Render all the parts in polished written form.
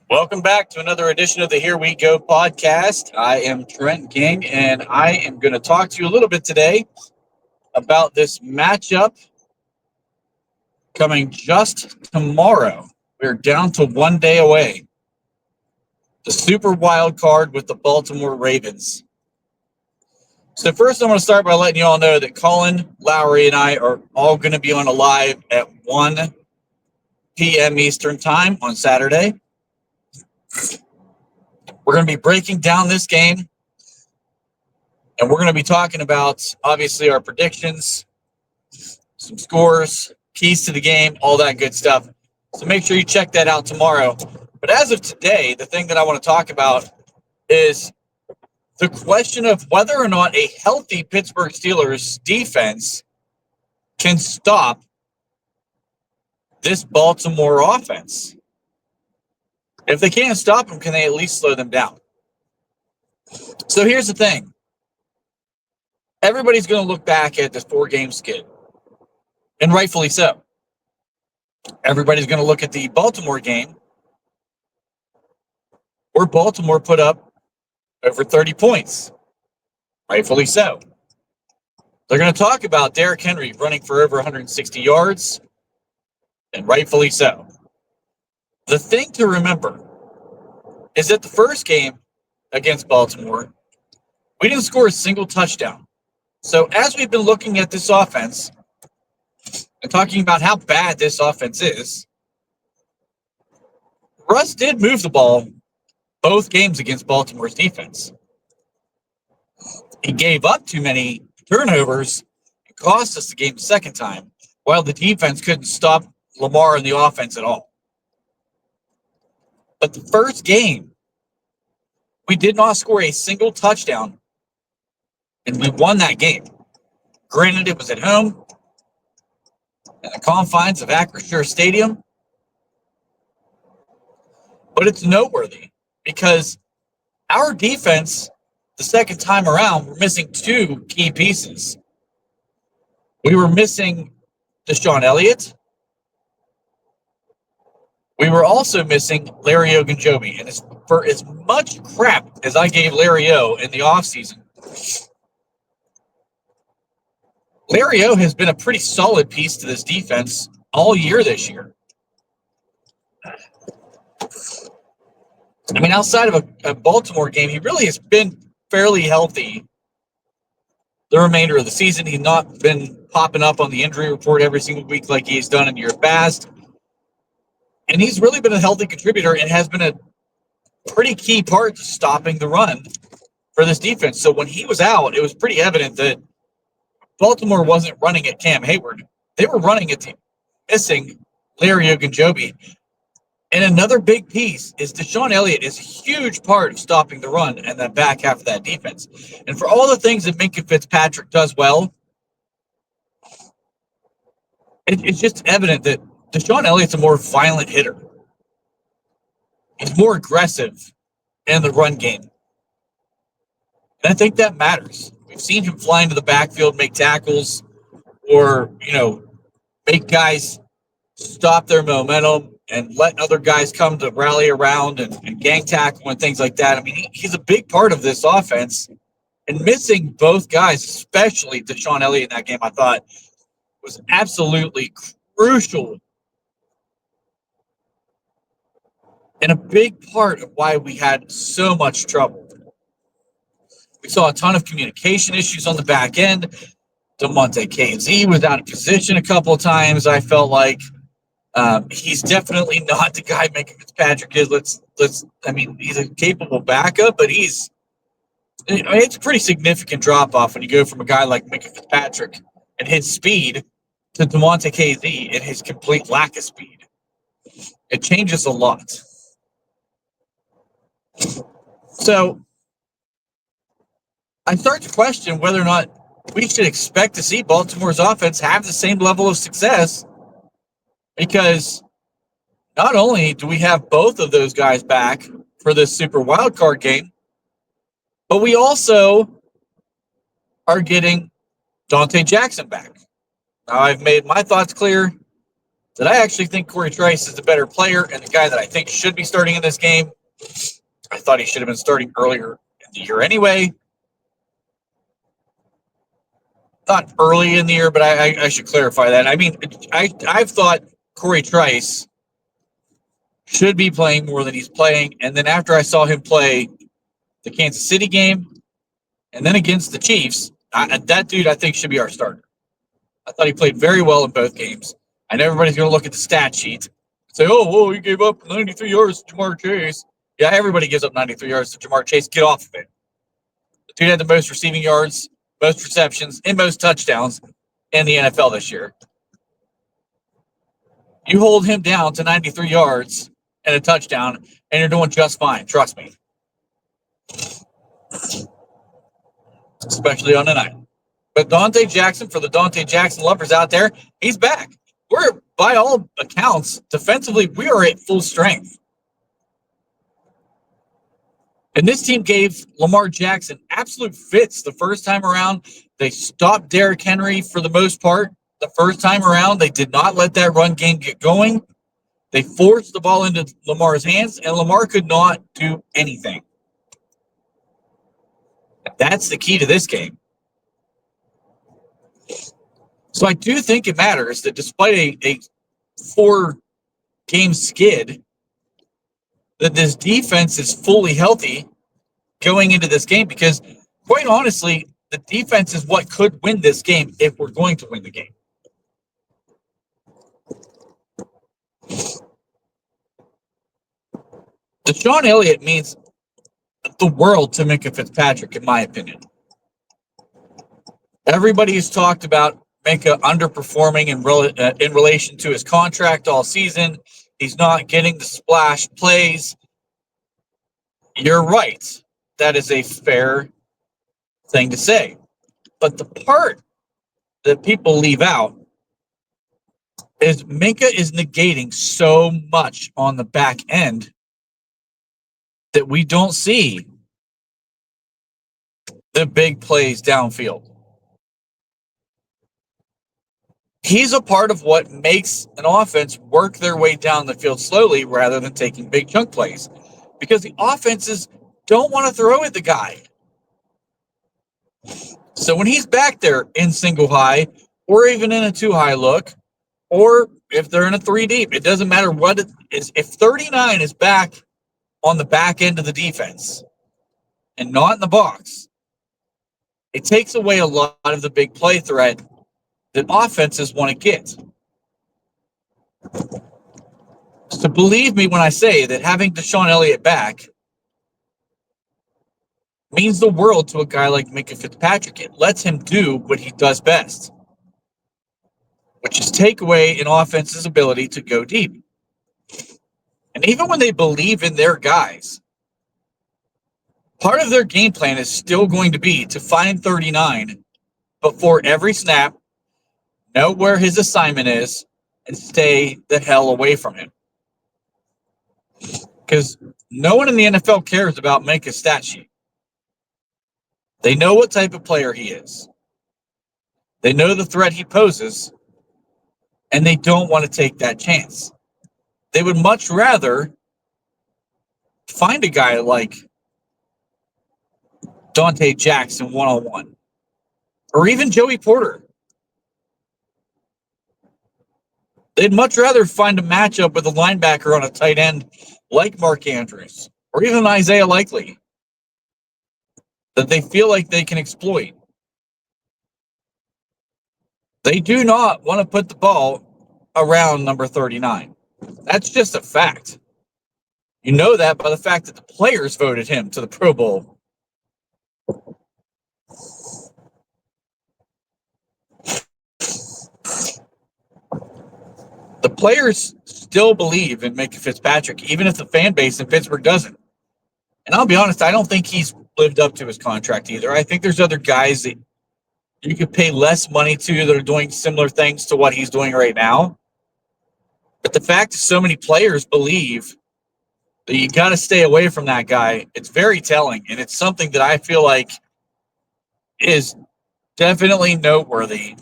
Welcome back to another edition of the Here We Go podcast. I am Trent King, and I am going to talk to you a little bit today about this matchup coming just tomorrow. We're down to 1 day away. The super wild card with the Baltimore Ravens. So first, I'm going to start by letting you all know that Colin, Lowry, and I are all going to be on a live at 1 p.m. Eastern Time on Saturday. We're going to be breaking down this game, and we're going to be talking about, obviously, our predictions, some scores, keys to the game, all that good stuff. So make sure you check that out tomorrow. But as of today, the thing that I want to talk about is the question of whether or not a healthy Pittsburgh Steelers defense can stop this Baltimore offense. If they can't stop them, can they at least slow them down? So here's the thing. Everybody's going to look back at this 4-game skid, and rightfully so. Everybody's going to look at the Baltimore game where Baltimore put up over 30 points, rightfully so. They're going to talk about Derrick Henry running for over 160 yards, and rightfully so. The thing to remember is that the first game against Baltimore, we didn't score a single touchdown. So as we've been looking at this offense and talking about how bad this offense is, Russ did move the ball both games against Baltimore's defense. He gave up too many turnovers and cost us the game the second time, while the defense couldn't stop Lamar and the offense at all. But the first game, we did not score a single touchdown, and we won that game. Granted, it was at home in the confines of Acrisure Stadium, but it's noteworthy because our defense, the second time around, we're missing two key pieces. We were missing Deshaun Elliott. We were also missing Larry Ogunjobi. And for as much crap as I gave Larry O in the offseason, Larry O has been a pretty solid piece to this defense all year this year. I mean, outside of a Baltimore game, he really has been fairly healthy the remainder of the season. He's not been popping up on the injury report every single week like he's done in years past. And he's really been a healthy contributor and has been a pretty key part to stopping the run for this defense. So when he was out, it was pretty evident that Baltimore wasn't running at Cam Hayward. They were running at missing Larry Ogunjobi. And another big piece is Deshaun Elliott is a huge part of stopping the run and the back half of that defense. And for all the things that Minkah Fitzpatrick does well, it's just evident that Deshaun Elliott's a more violent hitter. He's more aggressive in the run game. And I think that matters. We've seen him fly into the backfield, make tackles, or, make guys stop their momentum and let other guys come to rally around and gang tackle and things like that. I mean, he's a big part of this offense. And missing both guys, especially Deshaun Elliott in that game, I thought was absolutely crucial and a big part of why we had so much trouble. We saw a ton of communication issues on the back end. DeMonte KZ was out of position a couple of times. I felt like he's definitely not the guy Minkah Fitzpatrick is. He's a capable backup, but it's a pretty significant drop off when you go from a guy like Minkah Fitzpatrick and his speed to DeMonte KZ and his complete lack of speed. It changes a lot. So I start to question whether or not we should expect to see Baltimore's offense have the same level of success, because not only do we have both of those guys back for this super wild card game, but we also are getting Dante Jackson back. Now, I've made my thoughts clear. that I actually think Corey Trice is the better player and the guy that I think should be starting in this game. I thought he should have been starting earlier in the year anyway. Not early in the year, but I should clarify that. I mean, I've thought Corey Trice should be playing more than he's playing. And then after I saw him play the Kansas City game and then against the Chiefs, that dude I think should be our starter. I thought he played very well in both games. I know everybody's going to look at the stat sheet and say, oh, whoa, he gave up 93 yards to Jamar Chase. Yeah, everybody gives up 93 yards to Jamar Chase. Get off of it. The dude had the most receiving yards, most receptions, and most touchdowns in the NFL this year. You hold him down to 93 yards and a touchdown, and you're doing just fine. Trust me. Especially on the night. But Dante Jackson, for the Dante Jackson lovers out there, he's back. We're, by all accounts, defensively, we are at full strength. And this team gave Lamar Jackson absolute fits the first time around. They stopped Derrick Henry for the most part. The first time around, they did not let that run game get going. They forced the ball into Lamar's hands, and Lamar could not do anything. That's the key to this game. So I do think it matters that despite a 4-game skid, that this defense is fully healthy going into this game, because quite honestly, the defense is what could win this game if we're going to win the game. Deshaun Elliott means the world to Minkah Fitzpatrick, in my opinion. Everybody has talked about Minkah underperforming in relation to his contract all season. He's not getting the splash plays. You're right. That is a fair thing to say. But the part that people leave out is Minkah is negating so much on the back end that we don't see the big plays downfield. He's a part of what makes an offense work their way down the field slowly rather than taking big chunk plays, because the offenses don't want to throw at the guy. So when he's back there in single high or even in a 2-high look, or if they're in a 3 deep, it doesn't matter what it is. If 39 is back on the back end of the defense and not in the box, it takes away a lot of the big play threat that offenses want to get. So believe me when I say that having Deshaun Elliott back means the world to a guy like Minkah Fitzpatrick. It lets him do what he does best, which is take away an offense's ability to go deep. And even when they believe in their guys, part of their game plan is still going to be to find 39 before every snap, know where his assignment is, and stay the hell away from him. Because no one in the NFL cares about Minkah's stat sheet. They know what type of player he is. They know the threat he poses, and they don't want to take that chance. They would much rather find a guy like Dante Jackson one-on-one, or even Joey Porter. They'd much rather find a matchup with a linebacker on a tight end like Mark Andrews, or even Isaiah Likely, that they feel like they can exploit. They do not want to put the ball around number 39. That's just a fact. You know that by the fact that the players voted him to the Pro Bowl. The players still believe in Minkah Fitzpatrick, even if the fan base in Pittsburgh doesn't. And I'll be honest, I don't think he's lived up to his contract either. I think there's other guys that you could pay less money to that are doing similar things to what he's doing right now. But the fact that so many players believe that you got to stay away from that guy, it's very telling. And it's something that I feel like is definitely noteworthy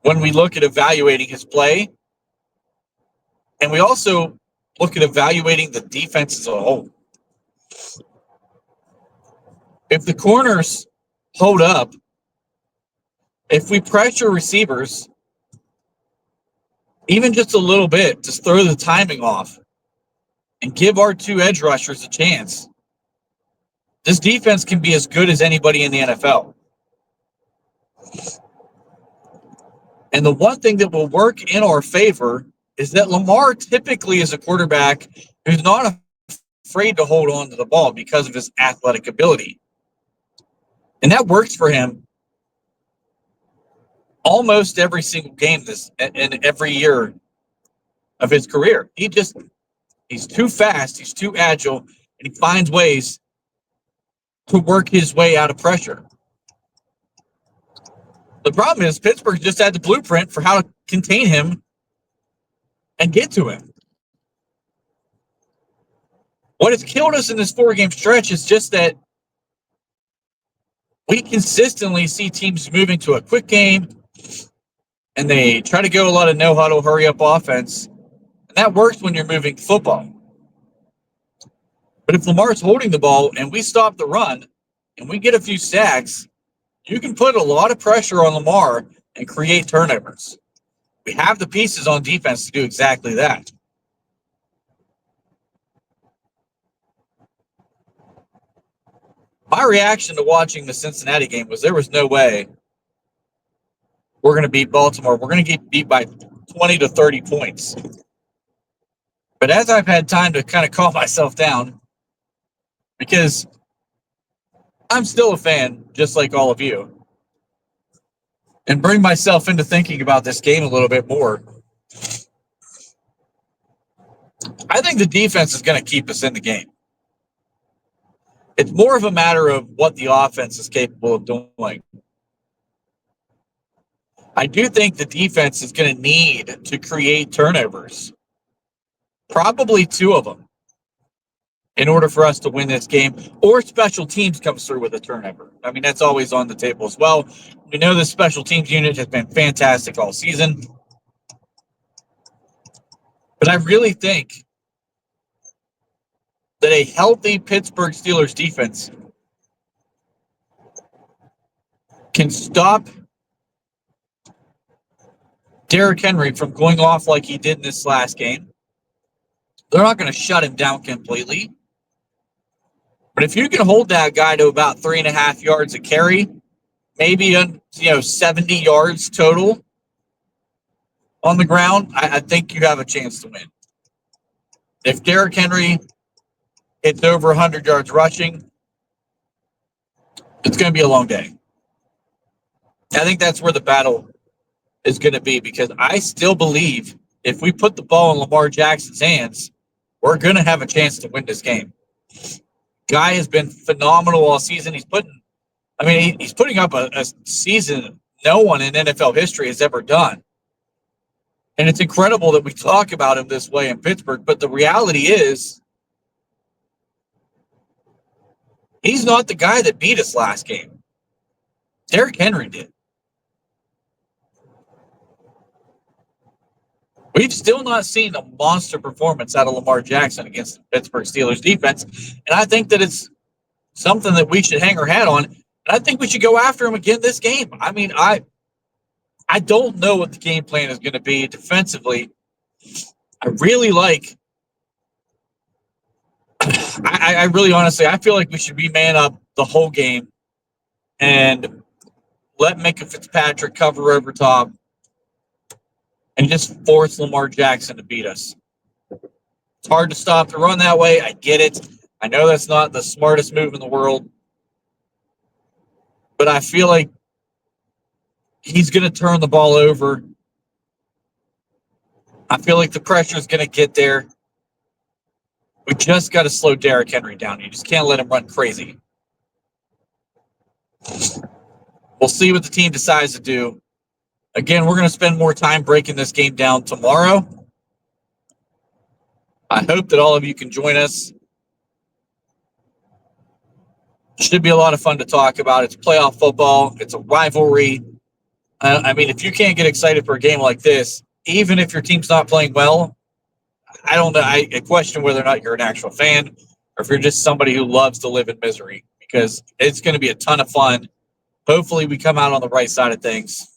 when we look at evaluating his play. And we also look at evaluating the defense as a whole. If the corners hold up, if we pressure receivers, even just a little bit, just throw the timing off and give our two edge rushers a chance, this defense can be as good as anybody in the NFL. And the one thing that will work in our favor is that Lamar typically is a quarterback who's not afraid to hold on to the ball because of his athletic ability. And that works for him almost every single game and every year of his career. He's too fast, he's too agile, and he finds ways to work his way out of pressure. The problem is Pittsburgh just had the blueprint for how to contain him and get to him. What has killed us in this 4-game stretch is just that we consistently see teams moving to a quick game, and they try to go a lot of no-huddle, hurry-up offense, and that works when you're moving football. But if Lamar's holding the ball and we stop the run and we get a few sacks, you can put a lot of pressure on Lamar and create turnovers. We have the pieces on defense to do exactly that. My reaction to watching the Cincinnati game was there was no way we're going to beat Baltimore. We're going to get beat by 20 to 30 points. But as I've had time to kind of calm myself down, because I'm still a fan, just like all of you, and bring myself into thinking about this game a little bit more, I think the defense is going to keep us in the game. It's more of a matter of what the offense is capable of doing. I do think the defense is going to need to create turnovers, probably 2 of them, in order for us to win this game, or special teams comes through with a turnover. I mean, that's always on the table as well. We know the special teams unit has been fantastic all season. But I really think that a healthy Pittsburgh Steelers defense can stop Derrick Henry from going off like he did in this last game. They're not going to shut him down completely. But if you can hold that guy to about 3.5 yards a carry, maybe 70 yards total on the ground, I think you have a chance to win. If Derrick Henry hits over 100 yards rushing, it's going to be a long day. I think that's where the battle is going to be, because I still believe if we put the ball in Lamar Jackson's hands, we're going to have a chance to win this game. Guy has been phenomenal all season. He's putting up a season no one in NFL history has ever done. And it's incredible that we talk about him this way in Pittsburgh, but the reality is he's not the guy that beat us last game. Derrick Henry did. We've still not seen a monster performance out of Lamar Jackson against the Pittsburgh Steelers defense, and I think that it's something that we should hang our hat on, and I think we should go after him again this game. I mean, I don't know what the game plan is going to be defensively. I really like – I really honestly, I feel like we should be man up the whole game and let Minka Fitzpatrick cover over top and just force Lamar Jackson to beat us. It's hard to stop the run that way. I get it. I know that's not the smartest move in the world. But I feel like he's going to turn the ball over. I feel like the pressure is going to get there. We just got to slow Derrick Henry down. You just can't let him run crazy. We'll see what the team decides to do. Again, we're going to spend more time breaking this game down tomorrow. I hope that all of you can join us. Should be a lot of fun to talk about. It's playoff football. It's a rivalry. I mean, if you can't get excited for a game like this, even if your team's not playing well, I don't know. I question whether or not you're an actual fan or if you're just somebody who loves to live in misery because it's going to be a ton of fun. Hopefully, we come out on the right side of things.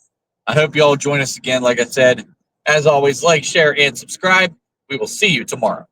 I hope you all join us again. Like I said, as always, like, share, and subscribe. We will see you tomorrow.